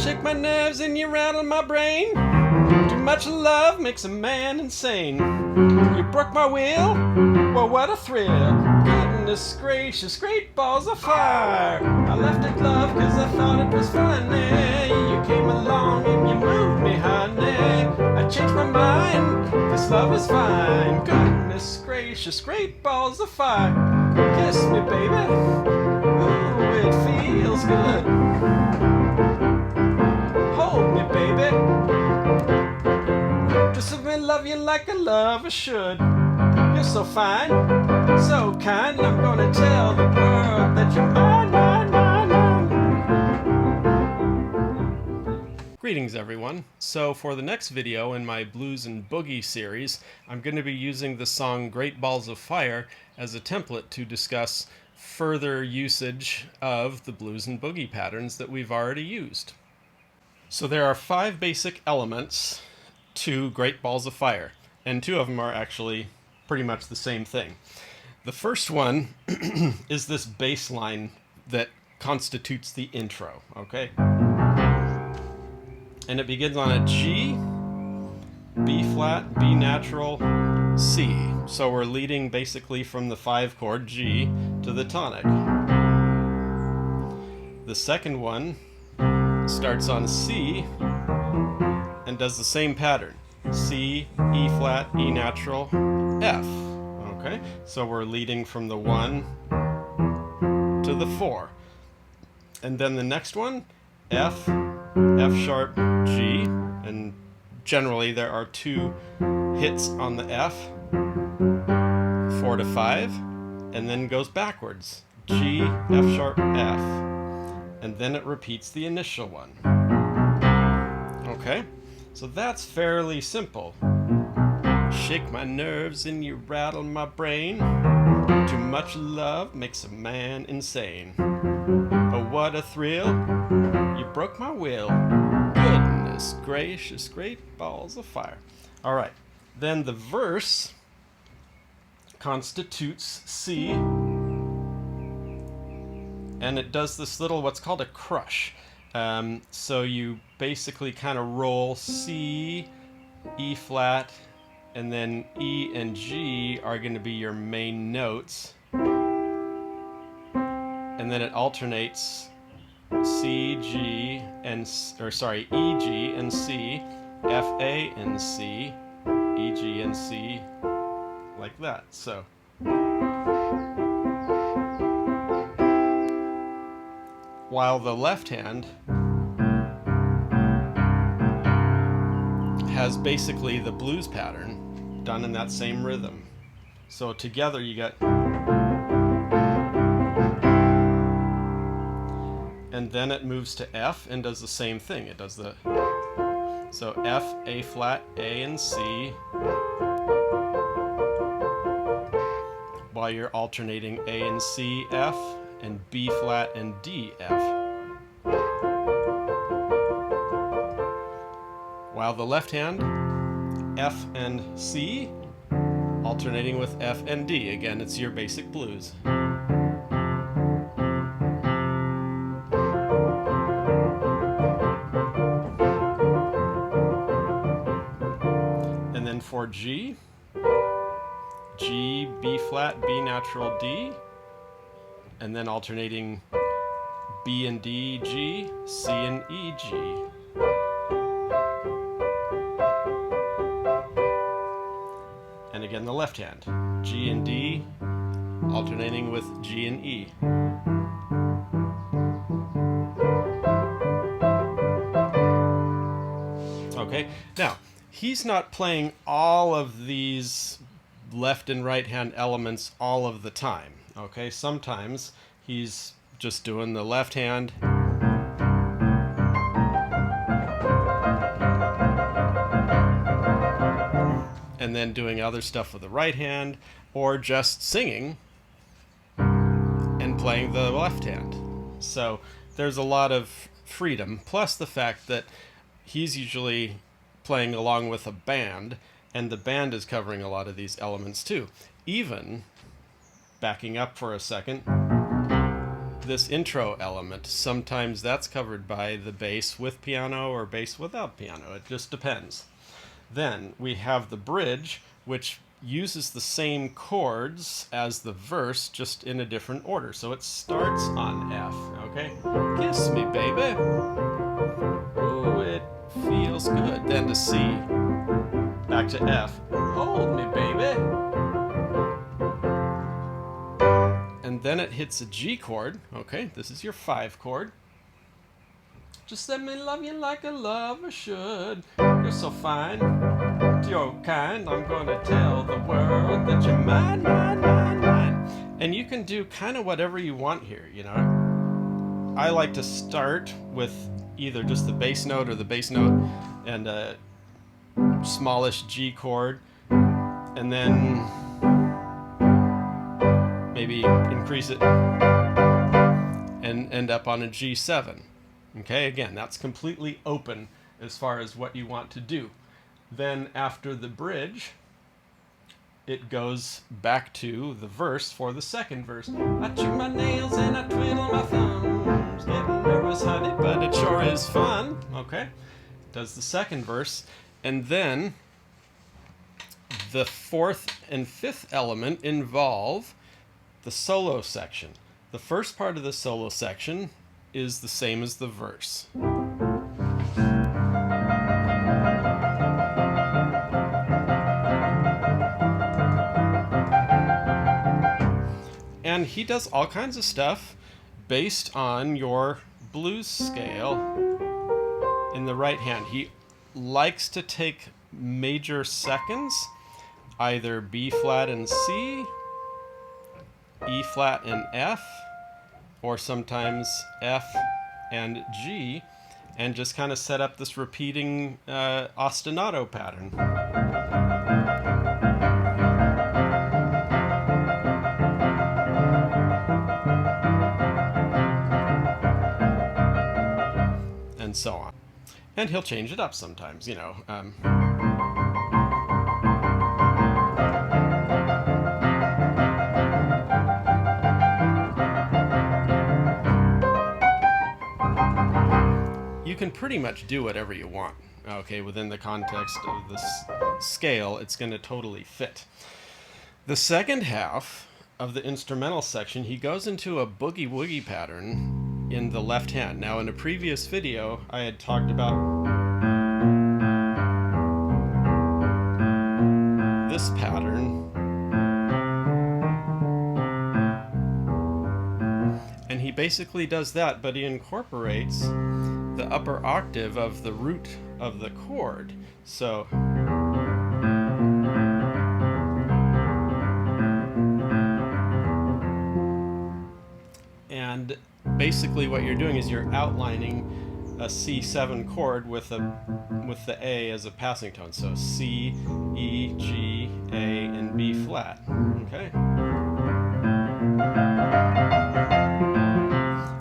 Shake my nerves and you rattle my brain. Too much love makes a man insane. You broke my will, well what a thrill. Goodness gracious, great balls of fire. I left it love cause I thought it was funny. You came along and you moved me honey. I changed my mind, this love is fine. Goodness gracious, great balls of fire. Kiss me baby, ooh it feels good. Hold me baby, just let me love you like a lover should. You're so fine, so kind. I'm gonna tell the world that you're mine, mine, mine, mine. Greetings everyone. So for the next video in my Blues and Boogie series, I'm going to be using the song Great Balls of Fire as a template to discuss further usage of the Blues and Boogie patterns that we've already used. So there are 5 basic elements to Great Balls of Fire, and 2 of them are actually pretty much the same thing. The first one is this bass line that constitutes the intro, okay? And it begins on a G, B flat, B natural, C. So we're leading basically from the 5 chord G to the tonic. The second one starts on C and does the same pattern. C, E flat, E natural, F. Okay, so we're leading from the 1 to the 4. And then the next one, F, F sharp, G, and generally there are 2 hits on the F, 4 to 5, and then goes backwards, G, F sharp, F, and then it repeats the initial one. Okay, so that's fairly simple. Shake my nerves and you rattle my brain. Too much love makes a man insane. Oh, what a thrill. You broke my will. Goodness gracious, great balls of fire. All right, then the verse constitutes C, and it does this little what's called a crush. So you basically kind of roll C, E flat, and then E and G are going to be your main notes. And then it alternates C, G, and, or sorry, E, G, and C, F, A, and C, E, G, and C, like that. So. While the left hand has basically the blues pattern done in that same rhythm. So together you get, and then it moves to F and does the same thing. It does the, so F, A flat, A and C, while you're alternating A and C, F, and B flat and D, F. While the left hand, F and C, alternating with F and D. Again, it's your basic blues. And then for G, G, B flat, B natural, D, and then alternating B and D, G, C and E, G. And again the left hand, G and D, alternating with G and E. Okay, now he's not playing all of these left and right hand elements all of the time. Okay, sometimes he's just doing the left hand and then doing other stuff with the right hand, or just singing and playing the left hand. So there's a lot of freedom, plus the fact that he's usually playing along with a band, and the band is covering a lot of these elements too. Even, backing up for a second, this intro element. Sometimes that's covered by the bass with piano or bass without piano. It just depends. Then we have the bridge, which uses the same chords as the verse, just in a different order. So it starts on F, okay? Kiss me, baby. Ooh, it feels good. Then to C. Back to F. Hold me, baby. And then it hits a G chord. Okay, this is your 5 chord. Just let me love you like a lover should. You're so fine, you're kind. I'm gonna tell the world that you're mine, mine, mine, mine. And you can do kind of whatever you want here, you know. I like to start with either just the bass note or the bass note and a smallish G chord, and then maybe increase it and end up on a G7. Okay, again, that's completely open as far as what you want to do. Then after the bridge, it goes back to the verse for the second verse. I chew my nails and I twiddle my thumbs, getting nervous, honey, but it sure is fun. Okay, does the second verse, and then the 4th and 5th element involve the solo section. The first part of the solo section is the same as the verse. And he does all kinds of stuff based on your blues scale in the right hand. He likes to take major seconds, either B flat and C, E flat and F, or sometimes F and G, and just kind of set up this repeating ostinato pattern. And so on. And he'll change it up sometimes, you know. You can pretty much do whatever you want, okay, within the context of this scale. It's going to totally fit. The second half of the instrumental section, he goes into a boogie-woogie pattern in the left hand. Now, in a previous video, I had talked about this pattern, and he basically does that, but he incorporates the upper octave of the root of the chord. So and basically what you're doing is you're outlining a C7 chord with the A as a passing tone. So C, E, G, A, and B flat. Okay?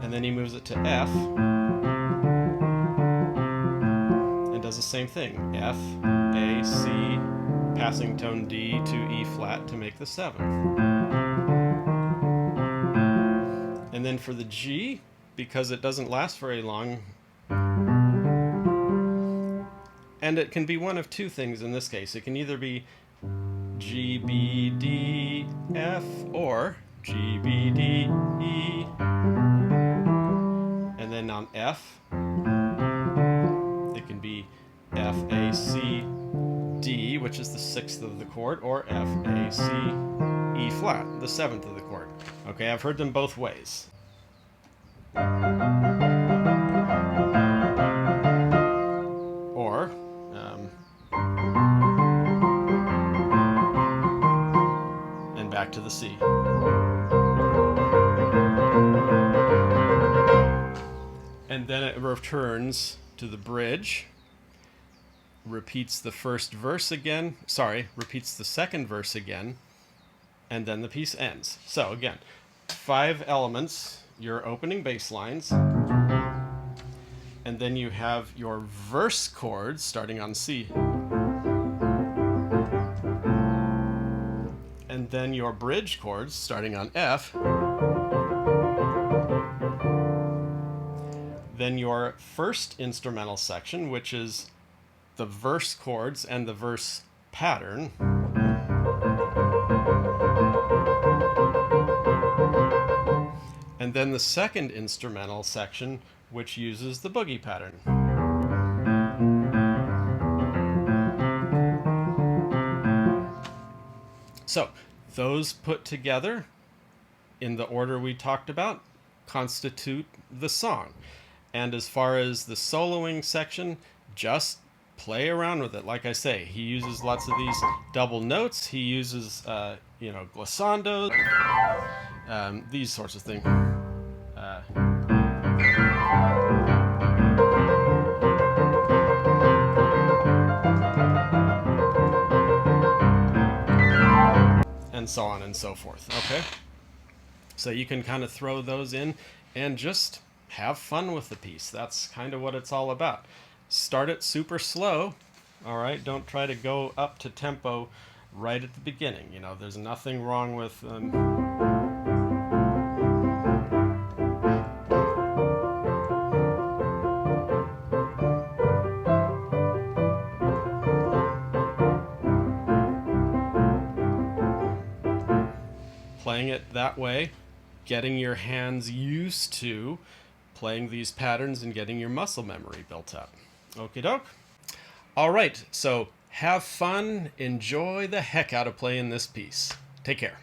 And then he moves it to F, does the same thing. F, A, C, passing tone D to E flat to make the 7th. And then for the G, because it doesn't last very long, and it can be one of two things in this case. It can either be G, B, D, F, or G, B, D, E. And then on F, it can be F, A, C, D, which is the 6th of the chord, or F, A, C, E flat, the 7th of the chord. Okay, I've heard them both ways. Or, and back to the C. And then it returns to the bridge, repeats the first verse again, repeats the second verse again, and then the piece ends. So again, 5 elements, your opening bass lines, and then you have your verse chords starting on C, and then your bridge chords starting on F, then your first instrumental section, which is the verse chords and the verse pattern. And then the second instrumental section, which uses the boogie pattern. So those put together in the order we talked about constitute the song. And as far as the soloing section, just play around with it. Like I say, he uses lots of these double notes. He uses, glissandos, these sorts of things. And so on and so forth. Okay? So you can kind of throw those in and just have fun with the piece. That's kind of what it's all about. Start it super slow. All right? Don't try to go up to tempo right at the beginning. You know, there's nothing wrong with playing it that way, getting your hands used to playing these patterns and getting your muscle memory built up. Okie doke. All right, so have fun, enjoy the heck out of playing this piece. Take care.